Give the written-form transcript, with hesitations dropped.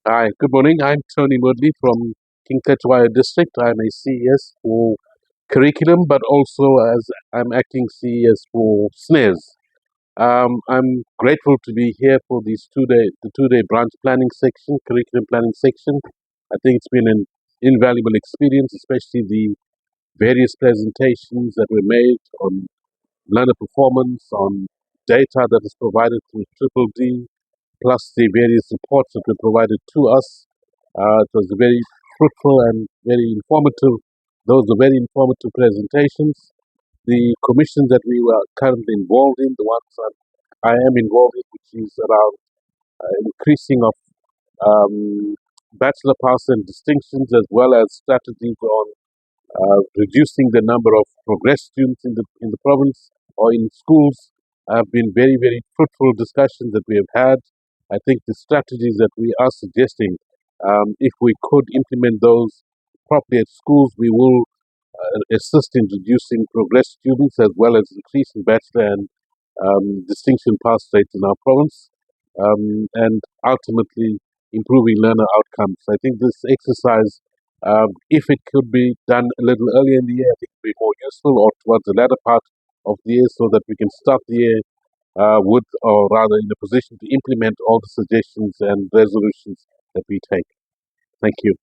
Hi, good morning. I'm Tony Mudley from King Tetwaya District. I'm a CES for curriculum, but also as I'm acting CES for SNARES. I'm grateful to be here for the 2 day branch planning section, curriculum planning section. I think it's been an invaluable experience, especially the various presentations that were made on learner performance, on data that is provided through Triple D, plus the various reports that were provided to us. It was very fruitful and very informative. Those were very informative presentations. The commission that we were currently involved in, the ones that I am involved in, which is around increasing of bachelor pass and distinctions, as well as strategies on reducing the number of progress students in the province or in schools, have been very, very fruitful discussions that we have had. I think the strategies that we are suggesting, if we could implement those properly at schools, we will assist in reducing progress students as well as increasing bachelor and distinction pass rates in our province, and ultimately improving learner outcomes. I think this exercise, if it could be done a little earlier in the year, I think it would be more useful, or towards the latter part of the year, so that we can start the year with, or rather, in a position to implement all the suggestions and resolutions that we take. Thank you.